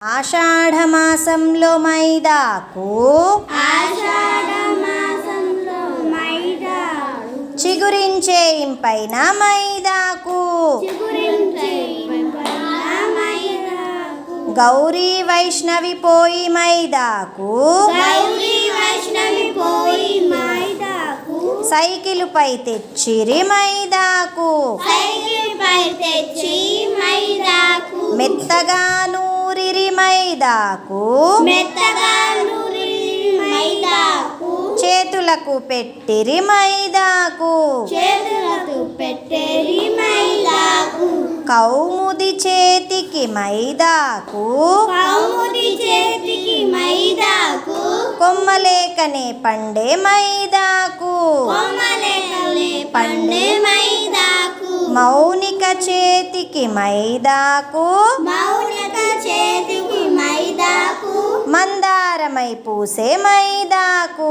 ఆషాఢమాసంలో మైదాకు చిగురించే ఇంపైన మైదాకు గౌరీ వైష్ణవి పోయి మైదాకు సైకిల్ పై తెచ్చిరి మైదాకు మెత్తగా నూరిరి మైదాకు చేతులకు పెట్టిరి మైదాకు కౌముది చేతికి మైదాకు కొమ్మలేకనే పండే మైదాకు మౌనిక చేతికి మైదాకు మందారమై పూసే మైదాకు